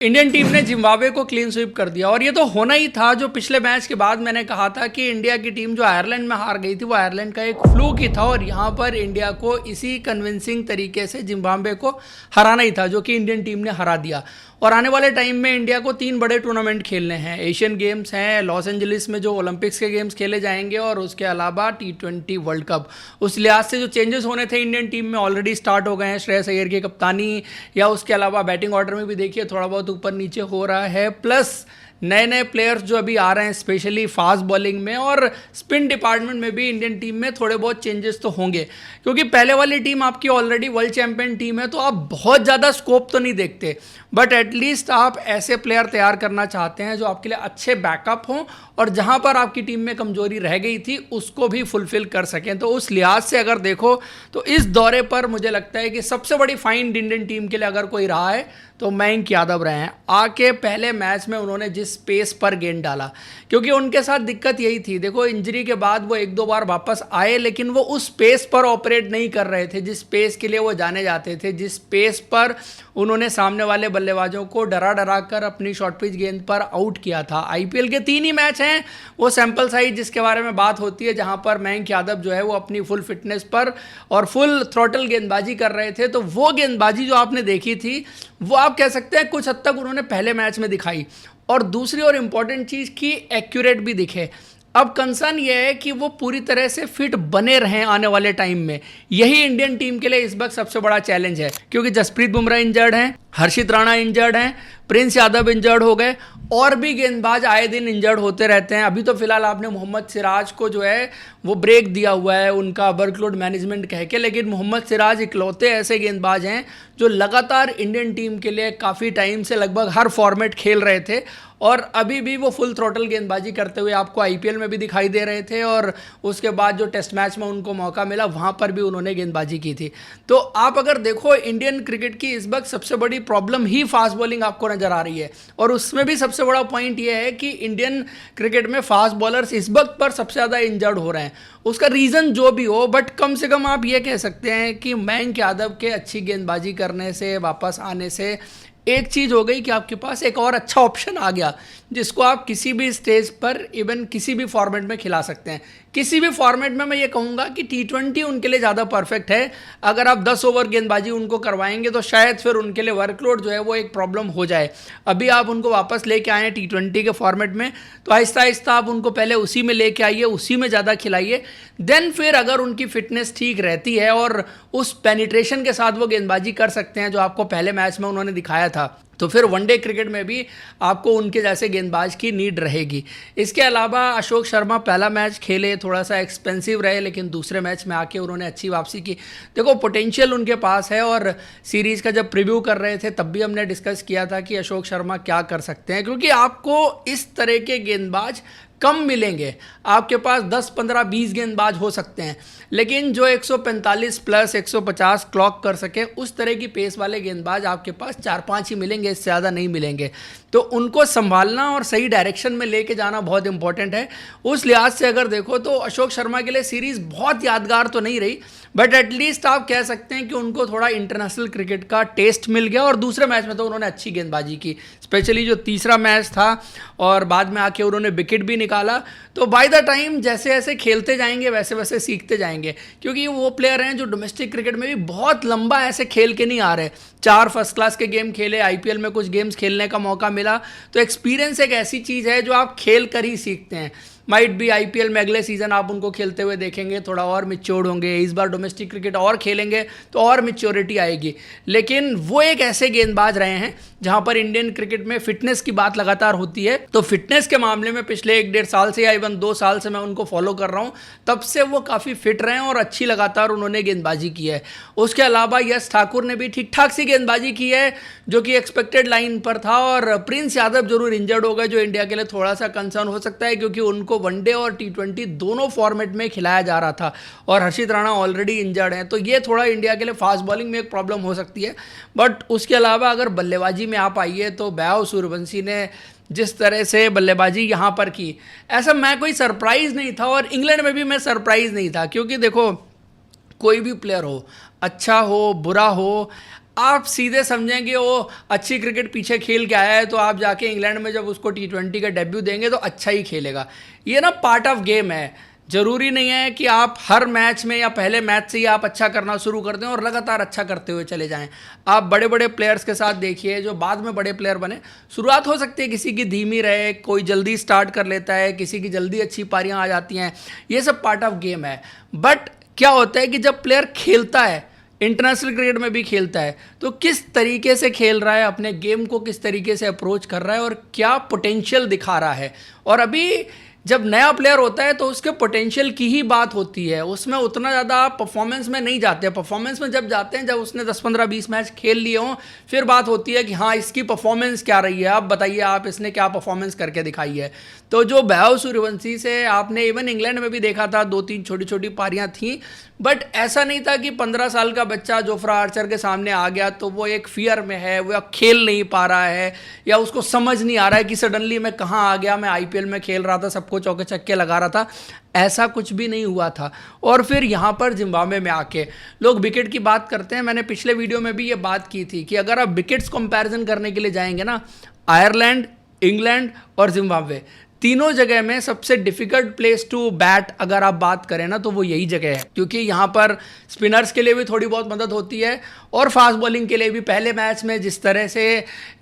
Indian team ने Zimbabwe को clean sweep कर दिया और ये तो होना ही था। जो पिछले मैच के बाद मैंने कहा था कि इंडिया की टीम जो आयरलैंड में हार गई थी वो आयरलैंड का एक फ्लूक ही था और यहाँ पर इंडिया को इसी कन्विंसिंग तरीके से जिम्बाब्वे को हराना ही था, जो कि इंडियन टीम ने हरा दिया। और आने वाले टाइम में इंडिया को 3 बड़े टूर्नामेंट खेलने हैं। एशियन गेम्स हैं, लॉस एंजलिस में जो ओलंपिक्स के गेम्स खेले जाएंगे और उसके अलावा T20 वर्ल्ड कप। उस लिहाज से जो चेंजेस होने थे इंडियन टीम में ऑलरेडी स्टार्ट हो गए हैं। श्रेयस अय्यर की कप्तानी या उसके अलावा बैटिंग ऑर्डर में भी देखिए थोड़ा बहुत ऊपर नीचे हो रहा है, प्लस नए नए प्लेयर्स जो अभी आ रहे हैं स्पेशली फास्ट बॉलिंग में और स्पिन डिपार्टमेंट में भी इंडियन टीम में थोड़े बहुत चेंजेस तो होंगे, क्योंकि पहले वाली टीम आपकी ऑलरेडी वर्ल्ड चैंपियन टीम है तो आप बहुत ज़्यादा स्कोप तो नहीं देखते, बट एटलीस्ट आप ऐसे प्लेयर तैयार करना चाहते हैं जो आपके लिए अच्छे बैकअप हों और जहां पर आपकी टीम में कमजोरी रह गई थी उसको भी फुलफिल कर सकें। तो उस लिहाज से अगर देखो तो इस दौरे पर मुझे लगता है कि सबसे बड़ी फाइंड इंडियन टीम के लिए अगर कोई रहा है तो मयंक यादव रहे हैं। आके पहले मैच में उन्होंने जिस पेस पर गेंद डाला, क्योंकि उनके साथ दिक्कत यही थी, देखो इंजरी के बाद वो 1-2 बार वापस आए लेकिन वो उस पेस पर ऑपरेट नहीं कर रहे थे जिस पेस के लिए वो जाने जाते थे, जिस पेस पर उन्होंने सामने वाले बल्लेबाजों को डरा डरा कर अपनी शॉर्ट पिच गेंद पर आउट किया था। आईपीएल के 3 ही मैच हैं, वो सैंपल साइज जिसके बारे में बात होती है, जहां पर मयंक यादव जो है वो अपनी फुल फिटनेस पर और फुल थ्रॉटल गेंदबाजी कर रहे थे। तो वो गेंदबाजी जो आपने देखी थी वो आप कह सकते हैं कुछ हद तक उन्होंने पहले मैच में दिखाई, और दूसरी और इम्पॉर्टेंट चीज़ की एक्यूरेट भी दिखे। अब कंसर्न यह है कि वो पूरी तरह से फिट बने रहें आने वाले टाइम में। यही इंडियन टीम के लिए इस वक्त सबसे बड़ा चैलेंज है, क्योंकि जसप्रीत बुमराह इंजर्ड हैं, हर्षित राणा इंजर्ड हैं, प्रिंस यादव इंजर्ड हो गए और भी गेंदबाज आए दिन इंजर्ड होते रहते हैं। अभी तो फिलहाल आपने मोहम्मद सिराज को जो है वो ब्रेक दिया हुआ है उनका वर्कलोड मैनेजमेंट कह के, लेकिन मोहम्मद सिराज इकलौते ऐसे गेंदबाज हैं जो लगातार इंडियन टीम के लिए काफ़ी टाइम से लगभग हर फॉर्मेट खेल रहे थे और अभी भी वो फुल थ्रॉटल गेंदबाजी करते हुए आपको आईपीएल में भी दिखाई दे रहे थे और उसके बाद जो टेस्ट मैच में उनको मौका मिला वहाँ पर भी उन्होंने गेंदबाजी की थी। तो आप अगर देखो इंडियन क्रिकेट की इस वक्त सबसे बड़ी प्रॉब्लम ही फास्ट बॉलिंग आपको नज़र आ रही है, और उसमें भी सबसे बड़ा पॉइंट ये है कि इंडियन क्रिकेट में फास्ट बॉलर्स इस वक्त पर सबसे ज़्यादा इंजर्ड हो रहे हैं। उसका रीज़न जो भी हो, बट कम से कम आप ये कह सकते हैं कि मयंक यादव के अच्छी गेंदबाजी करने से वापस आने से एक चीज़ हो गई कि आपके पास एक और अच्छा ऑप्शन आ गया जिसको आप किसी भी स्टेज पर इवन किसी भी फॉर्मेट में खिला सकते हैं। किसी भी फॉर्मेट में मैं ये कहूँगा कि T20 उनके लिए ज़्यादा परफेक्ट है। अगर आप 10 ओवर गेंदबाजी उनको करवाएंगे तो शायद फिर उनके लिए वर्कलोड जो है वो एक प्रॉब्लम हो जाए। अभी आप उनको वापस लेके आए हैं T20 के फॉर्मेट में, तो आहिस्ता आहिस्ता आप उनको पहले उसी में लेके आइए, उसी में ज़्यादा खिलाइए। देन फिर अगर उनकी फिटनेस ठीक रहती है और उस पेनिट्रेशन के साथ वो गेंदबाजी कर सकते हैं जो आपको पहले मैच में उन्होंने दिखाया था, तो फिर वनडे क्रिकेट में भी आपको उनके जैसे गेंदबाज की नीड रहेगी। इसके अलावा अशोक शर्मा पहला मैच खेले, थोड़ा सा एक्सपेंसिव रहे, लेकिन दूसरे मैच में आके उन्होंने अच्छी वापसी की। देखो पोटेंशियल उनके पास है और सीरीज़ का जब प्रीव्यू कर रहे थे तब भी हमने डिस्कस किया था कि अशोक शर्मा क्या कर सकते हैं, क्योंकि आपको इस तरह के गेंदबाज कम मिलेंगे। आपके पास 10, 15, 20 गेंदबाज हो सकते हैं, लेकिन जो 145 प्लस 150 क्लॉक कर सके उस तरह की पेस वाले गेंदबाज आपके पास 4-5 ही मिलेंगे, इससे ज़्यादा नहीं मिलेंगे। तो उनको संभालना और सही डायरेक्शन में लेके जाना बहुत इंपॉर्टेंट है। उस लिहाज से अगर देखो तो अशोक शर्मा के लिए सीरीज़ बहुत यादगार तो नहीं रही, बट एटलीस्ट आप कह सकते हैं कि उनको थोड़ा इंटरनेशनल क्रिकेट का टेस्ट मिल गया और दूसरे मैच में तो उन्होंने अच्छी गेंदबाजी की, स्पेशली जो तीसरा मैच था और बाद में आके उन्होंने विकेट भी निकाला। तो बाय द टाइम जैसे जैसे खेलते जाएंगे वैसे वैसे सीखते जाएंगे, क्योंकि वो प्लेयर हैं जो डोमेस्टिक क्रिकेट में भी बहुत लंबा ऐसे खेल के नहीं आ रहे। 4 फर्स्ट क्लास के गेम खेले, आईपीएल में कुछ गेम्स खेलने का मौका मिला, तो एक्सपीरियंस एक ऐसी चीज़ है जो आप खेल कर ही सीखते हैं। माइट भी आईपीएल में अगले सीज़न आप उनको खेलते हुए देखेंगे, थोड़ा और मिच्योर्ड होंगे, इस बार डोमेस्टिक क्रिकेट और खेलेंगे तो और मिच्योरिटी आएगी। लेकिन वो एक ऐसे गेंदबाज रहे हैं जहां पर इंडियन क्रिकेट में फिटनेस की बात लगातार होती है, तो फिटनेस के मामले में पिछले 1-1.5 साल से या इवन 2 साल से मैं उनको फॉलो कर रहा हूं, तब से वो काफ़ी फिट रहे हैं और अच्छी लगातार उन्होंने गेंदबाजी की है। उसके अलावा यश ठाकुर ने भी ठीक ठाक सी गेंदबाजी की है जो कि एक्सपेक्टेड लाइन पर था, और प्रिंस यादव जरूर इंजर्ड हो गए जो इंडिया के लिए थोड़ा सा कंसर्न हो सकता है, क्योंकि उनको वनडे और T20 दोनों फॉर्मेट में खिलाया जा रहा था और हर्षित राणा ऑलरेडी इंजर्ड हैं, तो ये थोड़ा इंडिया के लिए फास्ट बॉलिंग में एक प्रॉब्लम हो सकती है। बट उसके अलावा अगर बल्लेबाजी में आप आइए तो वैभव सूर्यवंशी ने जिस तरह से बल्लेबाजी यहाँ पर की, ऐसा मैं कोई सरप्राइज़ नहीं था और इंग्लैंड में भी मैं सरप्राइज़ नहीं था, क्योंकि देखो कोई भी प्लेयर हो, अच्छा हो बुरा हो, आप सीधे समझेंगे वो अच्छी क्रिकेट पीछे खेल के आया है, तो आप जाके इंग्लैंड में जब उसको T20 का डेब्यू देंगे तो अच्छा ही खेलेगा। ये ना पार्ट ऑफ गेम है। जरूरी नहीं है कि आप हर मैच में या पहले मैच से ही आप अच्छा करना शुरू कर दें और लगातार अच्छा करते हुए चले जाएं। आप बड़े बड़े प्लेयर्स के साथ देखिए जो बाद में बड़े प्लेयर बने, शुरुआत हो सकती है किसी की धीमी रहे, कोई जल्दी स्टार्ट कर लेता है, किसी की जल्दी अच्छी पारियां आ जाती हैं, ये सब पार्ट ऑफ गेम है। बट क्या होता है कि जब प्लेयर खेलता है, इंटरनेशनल क्रिकेट में भी खेलता है, तो किस तरीके से खेल रहा है, अपने गेम को किस तरीके से अप्रोच कर रहा है और क्या पोटेंशियल दिखा रहा है। और अभी जब नया प्लेयर होता है तो उसके पोटेंशियल की ही बात होती है, उसमें उतना ज़्यादा परफॉर्मेंस में नहीं जाते। परफॉर्मेंस में जब जाते हैं जब उसने 10-15-20 मैच खेल लिए हों, फिर बात होती है कि हाँ इसकी परफॉर्मेंस क्या रही है, आप बताइए आप इसने क्या परफॉर्मेंस करके दिखाई है। तो जो वैभव सूर्यवंशी से आपने इवन इंग्लैंड में भी देखा था, 2-3 छोटी छोटी पारियां थीं, बट ऐसा नहीं था कि 15 साल का बच्चा जोफ्रा आर्चर के सामने आ गया तो वो एक फियर में है, वो खेल नहीं पा रहा है या उसको समझ नहीं आ रहा है कि सडनली मैं कहाँ आ गया, मैं आईपीएल में खेल रहा था, सबको चौके छक्के लगा रहा था। ऐसा कुछ भी नहीं हुआ था। और फिर यहाँ पर जिम्बाब्वे में आके लोग विकेट की बात करते हैं। मैंने पिछले वीडियो में भी ये बात की थी कि अगर आप विकेट्स कंपैरिजन करने के लिए जाएंगे ना, आयरलैंड, इंग्लैंड और जिम्बाब्वे तीनों जगह में सबसे डिफिकल्ट प्लेस टू बैट अगर आप बात करें ना तो वो यही जगह है, क्योंकि यहाँ पर स्पिनर्स के लिए भी थोड़ी बहुत मदद होती है और फास्ट बॉलिंग के लिए भी। पहले मैच में जिस तरह से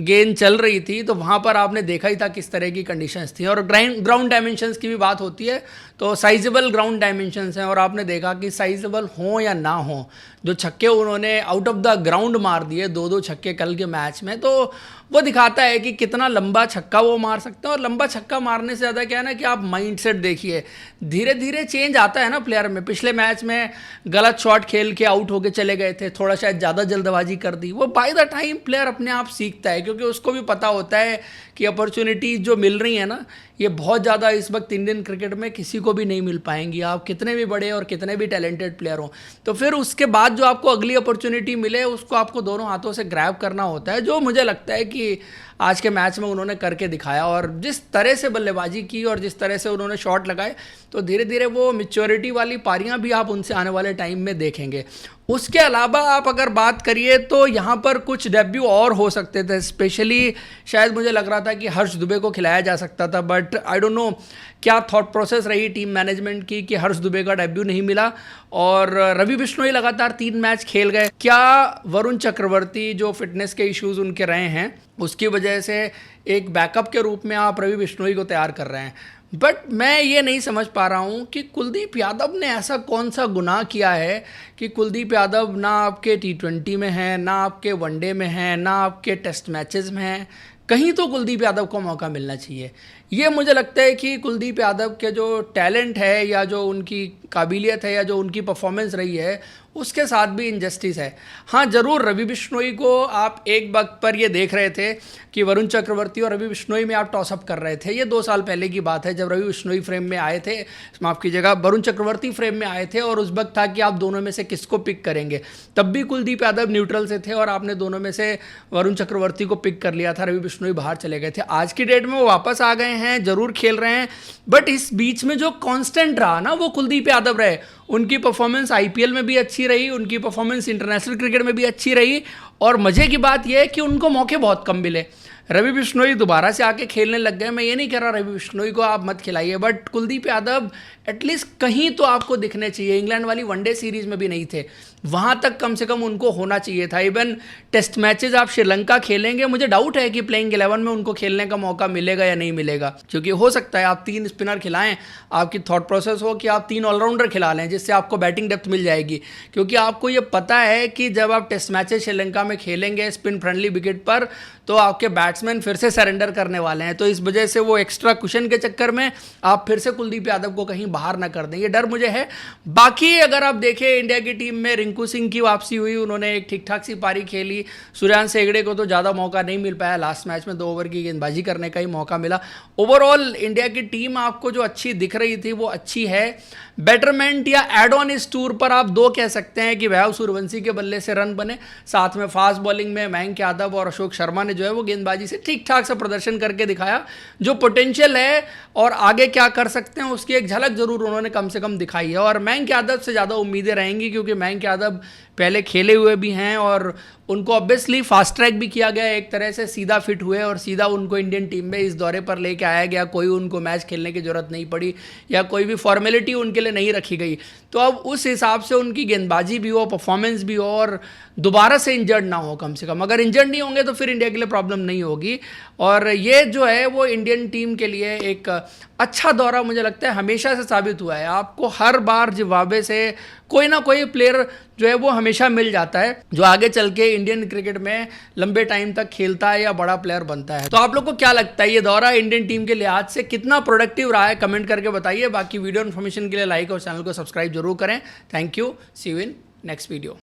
गेंद चल रही थी तो वहाँ पर आपने देखा ही था किस तरह की कंडीशंस थी। और ग्राउंड डायमेंशंस की भी बात होती है तो साइजेबल ग्राउंड डायमेंशंस हैं और आपने देखा कि साइजेबल हों या ना हों, जो छक्के उन्होंने आउट ऑफ द ग्राउंड मार दिए, 2-2 छक्के कल के मैच में, तो वो दिखाता है कि कितना लंबा छक्का वो मार सकते हैं। और लंबा छक्का मारने से ज़्यादा क्या है ना कि आप माइंडसेट देखिए, धीरे धीरे चेंज आता है ना प्लेयर में। पिछले मैच में गलत शॉट खेल के आउट होके चले गए थे, थोड़ा शायद ज़्यादा जल्दबाजी कर दी, वो बाय द टाइम प्लेयर अपने आप सीखता है, क्योंकि उसको भी पता होता है कि अपॉर्चुनिटीज़ जो मिल रही है ना ये बहुत ज़्यादा इस वक्त इंडियन क्रिकेट में किसी को भी नहीं मिल पाएंगी, आप कितने भी बड़े और कितने भी टैलेंटेड प्लेयर हो। तो फिर उसके बाद जो आपको अगली अपॉर्चुनिटी मिले उसको आपको दोनों हाथों से ग्रैब करना होता है, जो मुझे लगता है कि आज के मैच में उन्होंने करके दिखाया। और जिस तरह से बल्लेबाजी की और जिस तरह से उन्होंने शॉट लगाए, तो धीरे धीरे वो मैच्योरिटी वाली पारियां भी आप उनसे आने वाले टाइम में देखेंगे। उसके अलावा आप अगर बात करिए तो यहाँ पर कुछ डेब्यू और हो सकते थे, स्पेशली शायद मुझे लग रहा था कि हर्ष दुबे को खिलाया जा सकता था, बट आई डोंट नो क्या थॉट प्रोसेस रही टीम मैनेजमेंट की कि हर्ष दुबे का डेब्यू नहीं मिला और रवि बिश्नोई लगातार 3 मैच खेल गए। क्या वरुण चक्रवर्ती जो फिटनेस के इश्यूज उनके रहे हैं उसकी वजह से एक बैकअप के रूप में आप रवि बिश्नोई को तैयार कर रहे हैं, बट मैं ये नहीं समझ पा रहा हूँ कि कुलदीप यादव ने ऐसा कौन सा गुनाह किया है कि कुलदीप यादव ना आपके T20 में है, ना आपके वनडे में है, ना आपके टेस्ट मैचेस में है। कहीं तो कुलदीप यादव को मौका मिलना चाहिए। ये मुझे लगता है कि कुलदीप यादव के जो टैलेंट है या जो उनकी काबिलियत है या जो उनकी परफॉर्मेंस रही है उसके साथ भी इनजस्टिस है। हाँ ज़रूर, रवि बिश्नोई को आप एक वक्त पर ये देख रहे थे कि वरुण चक्रवर्ती और रवि बिश्नोई में आप टॉसअप कर रहे थे। ये 2 साल पहले की बात है जब रवि बिश्नोई फ्रेम में आए थे, माफ़ कीजिएगा वरुण चक्रवर्ती फ्रेम में आए थे, और उस वक्त था कि आप दोनों में से किसको पिक करेंगे। तब भी कुलदीप यादव न्यूट्रल से थे और आपने दोनों में से वरुण चक्रवर्ती को पिक कर लिया था, रवि बिश्नोई बाहर चले गए थे। आज की डेट में वो वापस आ गए हैं, ज़रूर खेल रहे हैं, बट इस बीच में जो कांस्टेंट रहा ना वो कुलदीप यादव रहे। उनकी परफॉर्मेंस आईपीएल में भी अच्छी रही, उनकी परफॉर्मेंस इंटरनेशनल क्रिकेट में भी अच्छी रही, और मजे की बात यह है कि उनको मौके बहुत कम मिले। रवि बिश्नोई दोबारा से आके खेलने लग गए। मैं ये नहीं कह रहा रवि बिश्नोई को आप मत खिलाइए, बट कुलदीप यादव एटलीस्ट कहीं तो आपको दिखने चाहिए। इंग्लैंड वाली वनडे सीरीज में भी नहीं थे, वहाँ तक कम से कम उनको होना चाहिए था। इवन टेस्ट मैचेस आप श्रीलंका खेलेंगे, मुझे डाउट है कि प्लेइंग 11 में उनको खेलने का मौका मिलेगा या नहीं मिलेगा, क्योंकि हो सकता है आप 3 स्पिनर खिलाएं, आपकी थॉट प्रोसेस हो कि आप 3 ऑलराउंडर खिला लें जिससे आपको बैटिंग डेप्थ मिल जाएगी। क्योंकि आपको ये पता है कि जब आप टेस्ट मैचेस श्रीलंका में खेलेंगे स्पिन फ्रेंडली विकेट पर, तो आपके बैट्समैन फिर से सरेंडर करने वाले हैं। तो इस वजह से वो एक्स्ट्रा कुशन के चक्कर में आप फिर से कुलदीप यादव को कहीं बाहर ना कर दें, ये डर मुझे है। बाकी अगर आप देखें इंडिया की टीम में रिंकू सिंह की वापसी हुई, उन्होंने एक ठीक ठाक सी पारी खेली। सूर्यांश हेगड़े को तो ज़्यादा मौका नहीं मिल पाया, लास्ट मैच में 2 ओवर की गेंदबाजी करने का ही मौका मिला। ओवरऑल इंडिया की टीम आपको जो अच्छी दिख रही थी वो अच्छी है। बेटरमेंट या एड ऑन इस टूर पर आप 2 कह सकते हैं कि वैभव सूर्यवंशी के बल्ले से रन बने, साथ में फास्ट बॉलिंग में मयंक यादव और अशोक शर्मा ने जो है वो गेंदबाजी से ठीक ठाक सा प्रदर्शन करके दिखाया। जो पोटेंशियल है और आगे क्या कर सकते हैं उसकी एक झलक जरूर उन्होंने कम से कम दिखाई है। और मयंक यादव से ज़्यादा उम्मीदें रहेंगी, क्योंकि मयंक यादव पहले खेले हुए भी हैं और उनको ऑब्वियसली फास्ट ट्रैक भी किया गया, एक तरह से सीधा फिट हुए और सीधा उनको इंडियन टीम में इस दौरे पर लेके आया गया। कोई उनको मैच खेलने की ज़रूरत नहीं पड़ी या कोई भी फॉर्मेलिटी उनके लिए नहीं रखी गई। तो अब उस हिसाब से उनकी गेंदबाजी भी हो, परफॉर्मेंस भी हो और दोबारा से इंजर्ड ना हो कम से कम। अगर इंजर्ड नहीं होंगे तो फिर इंडिया के लिए प्रॉब्लम नहीं होगी। और ये जो है वो इंडियन टीम के लिए एक अच्छा दौरा मुझे लगता है हमेशा से साबित हुआ है। आपको हर बार जिम्बाब्वे से कोई ना कोई प्लेयर जो है वो हमेशा मिल जाता है जो आगे चल के इंडियन क्रिकेट में लंबे टाइम तक खेलता है या बड़ा प्लेयर बनता है। तो आप लोग को क्या लगता है ये दौरा इंडियन टीम के लिहाज से कितना प्रोडक्टिव रहा है, कमेंट करके बताइए। बाकी वीडियो इन्फॉर्मेशन के लिए लाइक और चैनल को सब्सक्राइब जरूर करें। Thank you, see you in next video.